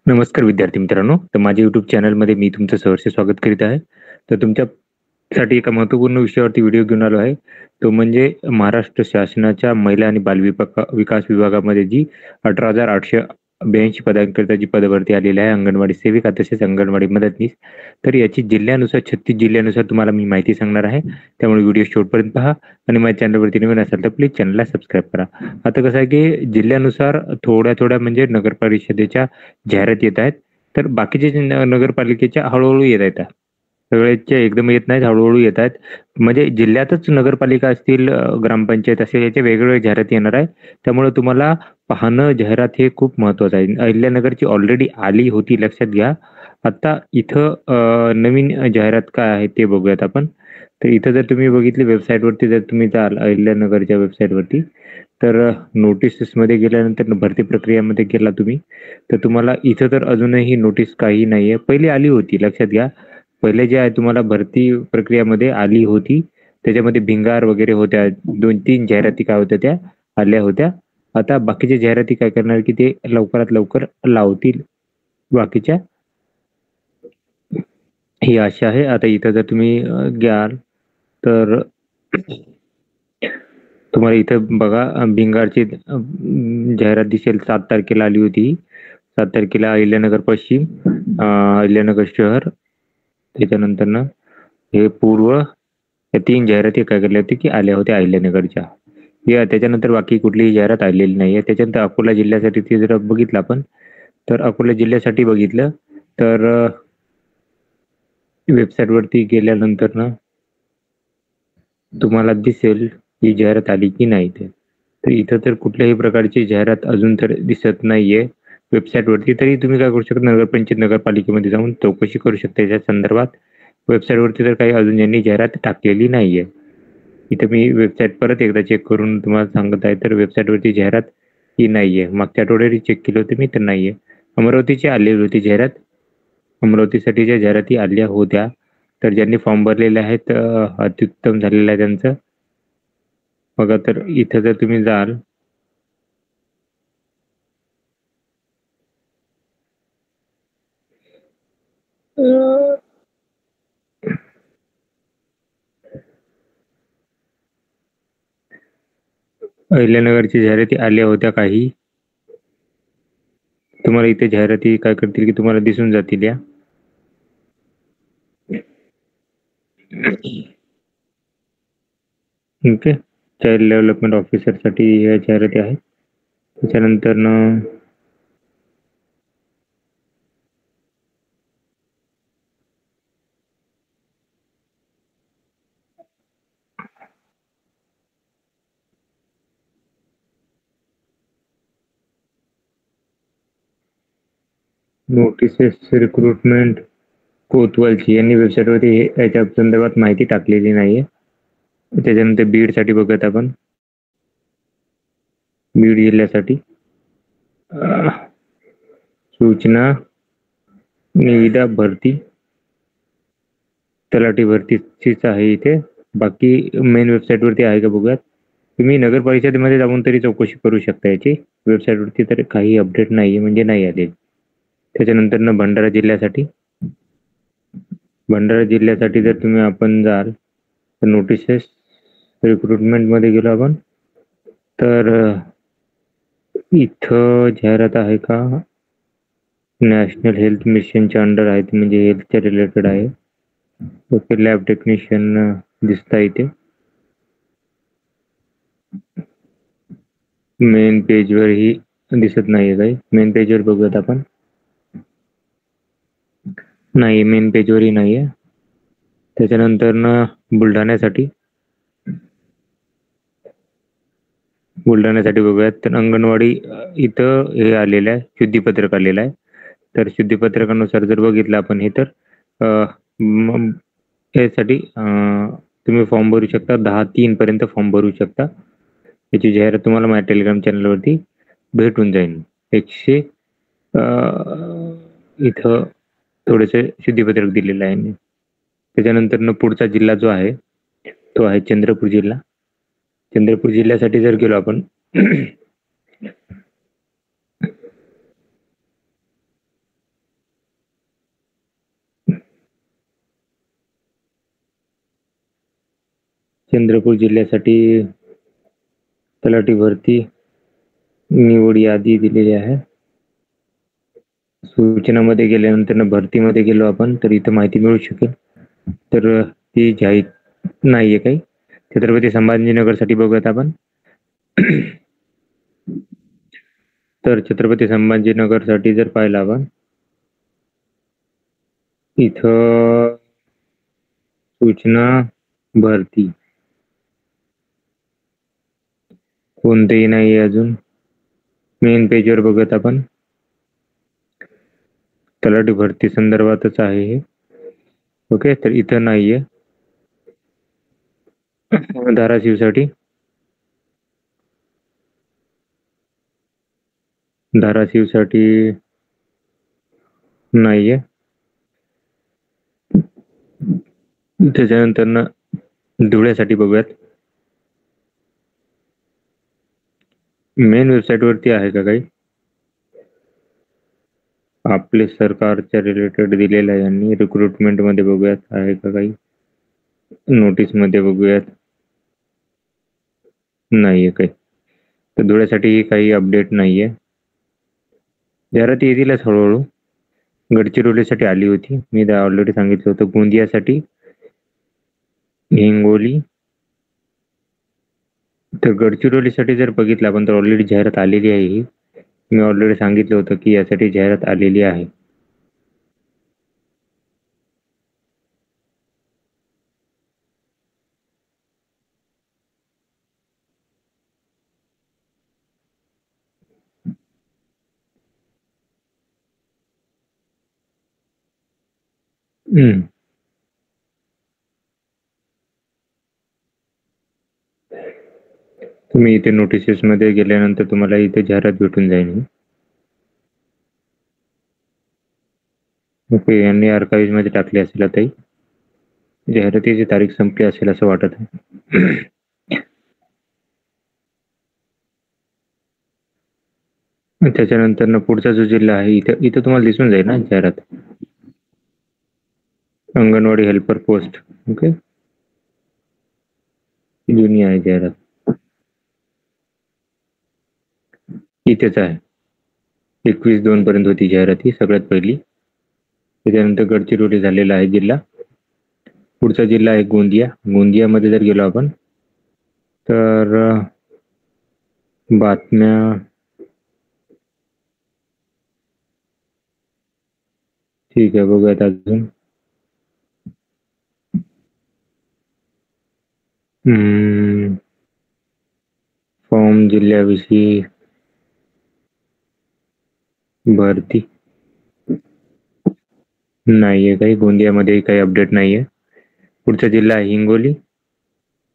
नमस्कार विद्यार्थी मित्रांनो. तर माझ्या YouTube चॅनलमध्ये मी तुमचं सहर्ष स्वागत करीत आहे. तर तुमच्यासाठी एका महत्त्वपूर्ण विषयावरती व्हिडिओ घेऊन आलो आहे. तो म्हणजे महाराष्ट्र शासनाच्या महिला आणि विकास विभागामध्ये जी 18,882 पदांकरिता जी पदभरती आलेली आहे अंगणवाडी सेविका तसेच अंगणवाडी मदतनीस. तर याची जिल्ह्यानुसार 36 जिल्ह्यानुसार तुम्हाला मी माहिती सांगणार आहे. त्यामुळे व्हिडिओ शेवटपर्यंत पहा आणि माझ्या चॅनलवरती नवीन असाल तर प्लीज चॅनलला सबस्क्राईब करा. आता कसं आहे की जिल्ह्यानुसार थोड्या म्हणजे नगर परिषदेच्या जाहिरात येत आहेत. तर बाकीचे जे नगरपालिकेच्या हळूहळू येत आहेत. सगळ्याच्या एकदम येत नाहीत, हळूहळू येत आहेत. म्हणजे जिल्ह्यातच नगरपालिका असतील, ग्रामपंचायत असेल, याच्या वेगवेगळ्या जाहिरात येणार आहे. त्यामुळे तुम्हाला पाहणं जाहिरात हे खूप महत्त्वाचं आहे. अहिल्यानगरची ऑलरेडी आली होती, लक्षात घ्या. आता इथं नवीन जाहिरात काय आहे ते बघूयात आपण. तर इथं जर तुम्ही बघितली वेबसाईटवरती, जर तुम्ही जाल अहिल्यानगरच्या वेबसाईटवरती, तर नोटिसेसमध्ये गेल्यानंतर भरती प्रक्रियामध्ये गेला तुम्ही, तर तुम्हाला इथं तर अजूनही नोटीस काही नाहीये. पहिली आली होती, लक्षात घ्या. पहिले जे आहे तुम्हाला भरती प्रक्रियामध्ये आली होती, त्याच्यामध्ये भिंगार वगैरे होत्या. 2-3 जाहिराती काय होत्या त्या आल्या होत्या. आता बाकीच्या जाहिराती काय करणार की ते लवकरात लवकर लावतील बाकीच्या. ही आशा आहे. आता इथं जर तुम्ही घ्याल तर तुम्हाला इथं बघा भिंगारची जाहिरात दिसेल. 7 तारखेला आली होती. 7 तारखेला अहिल्यानगर पश्चिम, अहिल्यानगर शहर, त्याच्यानंतर ना हे पूर्व, या 3 जाहिराती काय केल्या होत्या की आल्या होत्या अहिल्यानगरच्या. या त्याच्यानंतर बाकी कुठलीही जाहिरात आलेली नाहीये. त्याच्यानंतर अकोला जिल्ह्यासाठी ते जर बघितलं आपण, तर अकोला जिल्ह्यासाठी बघितलं तर वेबसाईटवरती गेल्यानंतर ना तुम्हाला दिसेल ही जाहिरात आली की नाही ते. तर इथं तर कुठल्याही प्रकारची जाहिरात अजून तर दिसत नाहीये वेबसाईटवरती. तरी तुम्ही काय करू शकता, नगरपंचायत नगरपालिकेमध्ये जाऊन चौकशी करू शकता याच्या संदर्भात. वेबसाईटवरती तर काही अजून यांनी जाहिरात टाकलेली नाहीये. इथं मी वेबसाईट परत एकदा चेक करून तुम्हाला सांगत आहे. तर वेबसाईटवरती जाहिरात ही नाहीये. मागच्या आठवड्यात चेक केली होती मी, तर नाहीये. अमरावतीची आलेली होती जाहिरात. अमरावतीसाठीच्या जाहिराती आल्या होत्या. तर ज्यांनी फॉर्म भरलेले आहेत अत्युत्तम झालेलं आहे त्यांचं. बघा, तर इथं जर तुम्ही जाल, अहिल्यानगरची जाहिराती आल्या होत्या काही. तुम्हाला इथे जाहिराती काय करतील की तुम्हाला दिसून जातील या. ओके, चाइल्ड डेव्हलपमेंट ऑफिसर साठी या जाहिराती आहेत. त्याच्यानंतर ना नोटिसेस रिक्रुटमेंट कोतवालची यांनी वेबसाईटवरती याच्या संदर्भात माहिती टाकलेली नाहीये. त्याच्यानंतर बीडसाठी बघत आपण, बीड जिल्ह्यासाठी सूचना निविदा भरती तलाठी भरतीचीच आहे इथे. बाकी मेन वेबसाईटवरती आहे का बघूयात. तुम्ही नगर परिषदेमध्ये जाऊन तरी चौकशी करू शकता याची. वेबसाईटवरती तर काही अपडेट नाहीये, म्हणजे नाही आले. त्याच्यानंतर ना भंडारा जिल्ह्यासाठी जर तुम्ही आपण जाल तर नोटिसेस रिक्रुटमेंट मध्ये गेलो आपण, तर इथं जाहिरात आहे का, नॅशनल हेल्थ मिशनच्या अंडर आहे, म्हणजे हेल्थच्या रिलेटेड आहे. ओके, लॅब टेक्निशियन दिसता इथे. मेन पेजवर ही दिसत नाहीये काही. मेन पेजवर बघूयात आपण. नाही, मेन पेजवरही नाहीये. त्याच्यानंतर ना बुलढाण्यासाठी बघूयात. तर अंगणवाडी इथं हे आलेलं आहे, शुद्धीपत्रक आलेलं आहे. तर शुद्धीपत्रकानुसार जर बघितलं आपण हे, तर यासाठी तुम्ही फॉर्म भरू शकता. 10/3 पर्यंत फॉर्म भरू शकता. याची जाहिरात तुम्हाला माझ्या टेलिग्राम चॅनलवरती भेटून जाईल. 100 इथं थोडेसे शुद्धीपत्रक दिलेलं आहे. त्याच्यानंतर पुढचा जिल्हा जो आहे तो आहे चंद्रपूर जिल्हा. चंद्रपूर जिल्ह्यासाठी जर गेलो आपण, चंद्रपूर जिल्ह्यासाठी तलाठी भरती निवड यादी दिलेली आहे. सूचनामध्ये गेल्यानंतर भरतीमध्ये गेलो आपण तर इथं माहिती मिळू शकेल. तर ती जाहीर नाहीये काही. छत्रपती संभाजीनगरसाठी बघूयात आपण. तर छत्रपती संभाजीनगरसाठी जर पाहिलं आपण इथं सूचना भरती कोणतेही नाही अजून. मेन पेजवर बघत आपण तलाठी भरती संदर्भातच आहे हे. ओके, तर इथं नाहीये. धाराशिवसाठी नाहीये. त्याच्यानंतर धुळ्यासाठी बघूयात. मेन वेबसाईट वरती आहे का काही? आपले सरकारच्या रिलेटेड दिलेलं आहे यांनी. रिक्रुटमेंट मध्ये बघूयात आहे का काही. नोटीस मध्ये बघूयात, नाहीये काही. तर धुळ्यासाठी काही अपडेट नाहीये. जाहिरात येतीलच हळूहळू. गडचिरोलीसाठी आली होती, मी ऑलरेडी सांगितलं होतं. गोंदियासाठी, हिंगोली. तर गडचिरोलीसाठी जर बघितलं आपण तर ऑलरेडी जाहिरात आलेली आहे ही. मी ऑलरेडी सांगितलं होतं की यासाठी जाहिरात आलेली आहे. तुम्ही इथे नोटिसेस मध्ये गेल्यानंतर तुम्हाला इथे जाहिरात भेटून जाईल. ओके, यांनी आर्काइव्ह मध्ये टाकले असेल आता. जाहिरातीची तारीख संपली असेल असं वाटत आहे. त्याच्यानंतर पुढचा जो जिल्हा आहे इथं तुम्हाला दिसून जाईल ना जाहिरात. Anganwadi helper post. ओके, जुनी आहे जाहिरात. इथेच आहे. 21/2 पर्यंत होती जाहिरात ही सगळ्यात पहिली. त्याच्यानंतर गडचिरोली झालेला आहे जिल्हा. पुढचा जिल्हा आहे गोंदिया. गोंदियामध्ये जर गेलो आपण तर बातम्या ठीक आहे, बघूयात अजून. फॉर्म जिल्ह्याविषयी भरती नाहीये काही. गोंदियामध्ये काही अपडेट नाहीये. पुढचा जिल्हा आहे हिंगोली.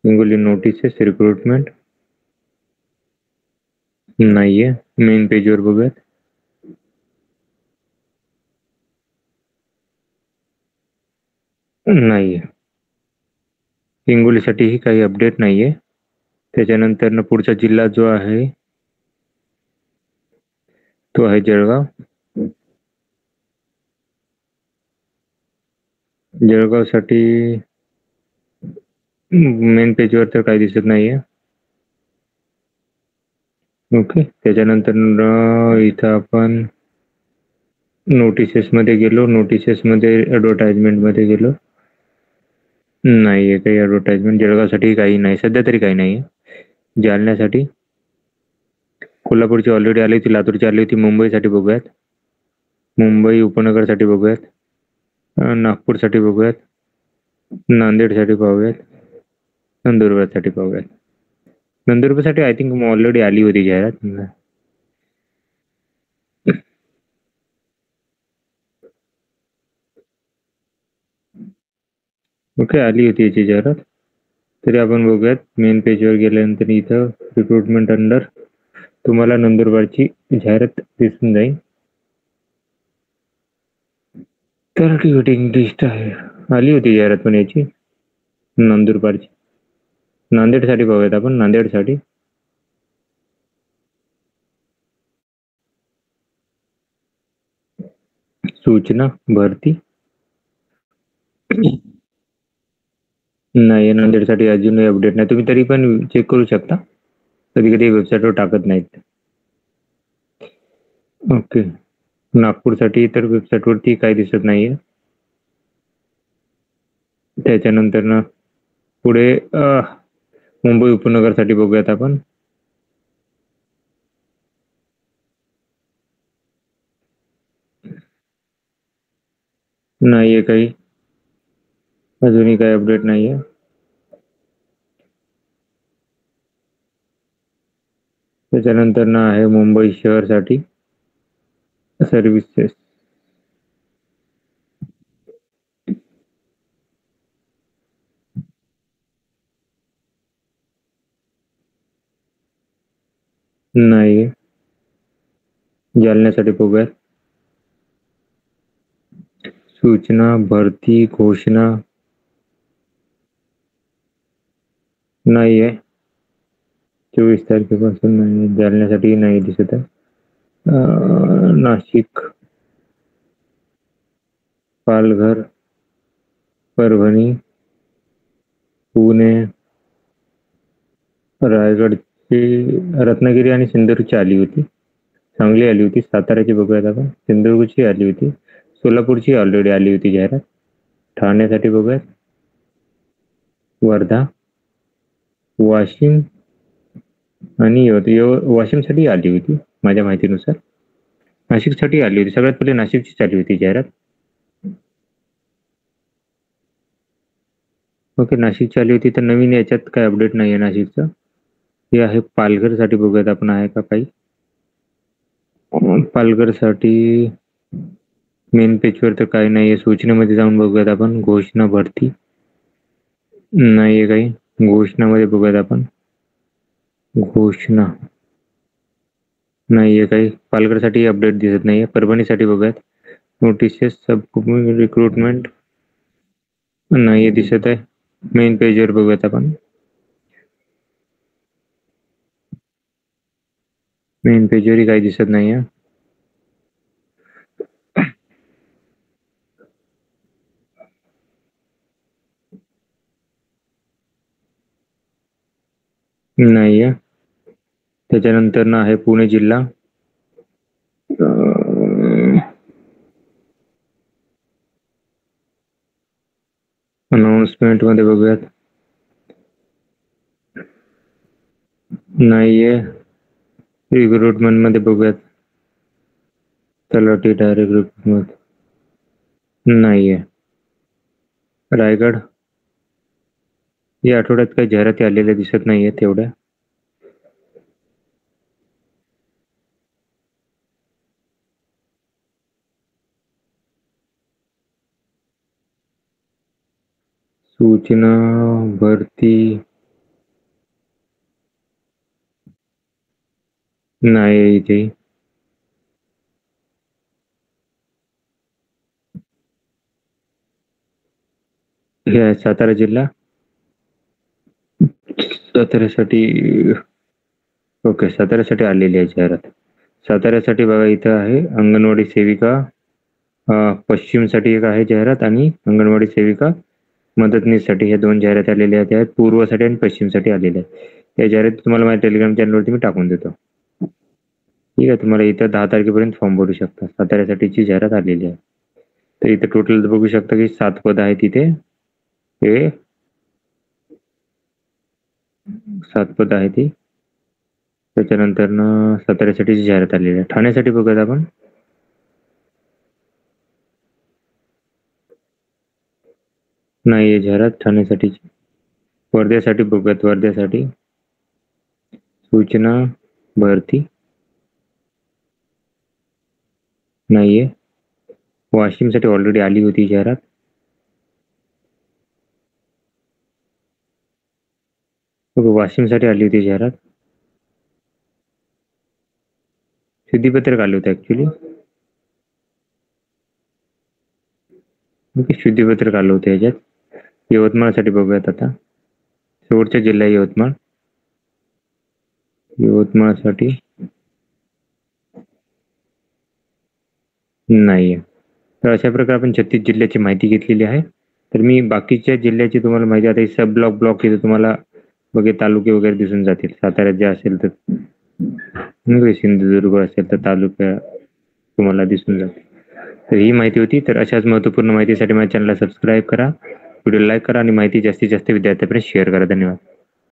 हिंगोली नोटिसेस रिक्रुटमेंट नाहीये. मेन पेजवर बघूयात. नाहीये. हिंगोलीसाठीही काही अपडेट नाहीये. त्याच्यानंतर पुढचा जिल्हा जो आहे तो आहे जळगाव. जळगावसाठी मेन पेजवर तर काही दिसत नाहीये. ओके, त्याच्यानंतर इथं आपण नोटिसेस मध्ये गेलो. नोटिसेस मध्ये ऍडव्हर्टाइजमेंट मध्ये गेलो, नाहीये काही ऍडव्हर्टाइजमेंट. जळगावसाठी काही नाही सध्या तरी, काही नाहीये. जालन्यासाठी, कोल्हापूरची ऑलरेडी आली होती, लातूरची आली होती. मुंबईसाठी बघूयात. मुंबई उपनगरसाठी बघूयात. नागपूरसाठी बघूयात. नांदेडसाठी पाहूयात. नंदुरबारसाठी पाहूयात. नंदुरबारसाठी आय थिंक ऑलरेडी आली होती जाहिरात. ओके, आली होती याची जाहिरात. तरी आपण बघूयात. मेन पेजवर गेल्यानंतर इथं रिक्रुटमेंट अंडर तुम्हाला नंदुरबारची जाहिरात दिसून जाईल. तर वेटिंग लिस्ट आहे. आली होती जाहिरात पण याची नंदुरबारची. नांदेडसाठी पाहूयात आपण. नांदेडसाठी सूचना भरती नाही, नांदेडसाठी अजूनही अपडेट नाही. तुम्ही तरी पण चेक करू शकता. कधी-कधी वेबसाईटवर टाकत नाहीत. ओके. नागपूरसाठी तर वेबसाईटवरती काही दिसत नाहीये. त्याच्यानंतर ना पुढे मुंबई उपनगरसाठी बघूयात आपण. नाहीये काही, अजूनही काही अपडेट नाहीये. त्याच्यानंतर ना आहे मुंबई शहरसाठी सर्व्हिसेस. नाहीये. जालन्यासाठी बघूयात. सूचना, भरती, घोषणा नाहीये. 24 तारखेपासून नाही, जालन्यासाठी नाही दिसत आहे. नाशिक, पालघर, परभणी, पुणे, रायगडची, रत्नागिरी आणि सिंधुदुर्गची आली होती. सांगली आली होती. साताऱ्याची बघूयात आपण. सिंधुदुर्गची आली होती. सोलापूरची ऑलरेडी आली होती जाहिरात. ठाण्यासाठी बघूयात. वर्धा, वाशिम आणि वाशिमसाठी आली होती माझ्या माहितीनुसार. नाशिकसाठी आली होती. सगळ्यात पहिले नाशिकचीच आली होती जाहिरात. ओके, नाशिकची आली होती. तर नवीन याच्यात काय अपडेट नाहीये नाशिकचं. हे आहे पालघरसाठी बघूयात आपण, आहे का काही. पालघरसाठी मेन पेजवर तर काही नाहीये. सूचनेमध्ये जाऊन बघूयात आपण. घोषणा, भरती नाहीये काही. घोषणामध्ये बघूयात आपण. घोषणा नाहीये काही. पालघरसाठी अपडेट दिसत नाहीये. परभणीसाठी बघूयात. नोटिसेस, सब रिक्रुटमेंट नाहीये दिसत आहे. मेन पेजवर बघूयात आपण. मेन पेजवरही काही दिसत नाहीये. नाहीये. त्याच्यानंतर ना आहे पुणे जिल्हा. अनाउन्समेंट मध्ये बघूयात. नाहीये. रिक्रुटमेंट मध्ये बघूयात. तलाठी डायरेक्ट रिक्रुटमेंट नाहीये. रायगड, या आठवड्यात काही जाहिराती आलेल्या दिसत नाहीये तेवढ्या. सूचना, भरती नाही इथे. हे आहे सातारा जिल्हा. साताऱ्यासाठी ओके, साताऱ्यासाठी आलेली आहे जाहिरात. साताऱ्यासाठी बघा, इथं आहे अंगणवाडी सेविका. पश्चिमसाठी एक आहे जाहिरात आणि अंगणवाडी सेविका मदतनीससाठी हे 2 जाहिरात आलेल्या आहेत. पूर्वसाठी आणि पश्चिमसाठी आलेल्या आहेत. या जाहिराती तुम्हाला माझ्या टेलिग्राम चॅनलवरती मी टाकून देतो. ठीक आहे. तुम्हाला इथं 10 तारखेपर्यंत फॉर्म भरू शकता. साताऱ्यासाठीची जाहिरात आलेली आहे. तर इथे टोटल बघू शकता की 7 पद आहेत इथे. हे 7 पद आहेत ती. त्याच्यानंतर साताऱ्यासाठीची जाहिरात आलेली आहे. ठाण्यासाठी बघूयात आपण. नाहीये जाहिरात ठाण्यासाठीची. वर्ध्यासाठी बघूयात. वर्ध्यासाठी सूचना, भरती नाहीये. वाशिमसाठी ऑलरेडी आली होती जाहिरात. वाशिमसाठी आली होती जाहिरात. शुद्धीपत्रक आलं होतं ऍक्च्युली. ओके, शुद्धीपत्रक आलं होतं याच्यात. यवतमाळसाठी बघूयात आता. शेवटचा जिल्हा यवतमाळ. यवतमाळसाठी नाहीये. तर अशा प्रकारे आपण 36 जिल्ह्याची माहिती घेतलेली आहे. तर मी बाकीच्या जिल्ह्याची तुम्हाला माहिती, आता सब ब्लॉक इथे तुम्हाला बघे तालुके वगैरे दिसून जातील. साताऱ्यात जे असेल तर सिंधुदुर्ग असेल तर तालुका तुम्हाला दिसून जातील. तर ही माहिती होती. तर अशाच महत्त्वपूर्ण माहितीसाठी माझ्या चॅनलला सबस्क्राईब करा, व्हिडिओ लाईक करा आणि माहिती जास्तीत जास्त विद्यार्थ्यांपर्यंत शेअर करा. धन्यवाद.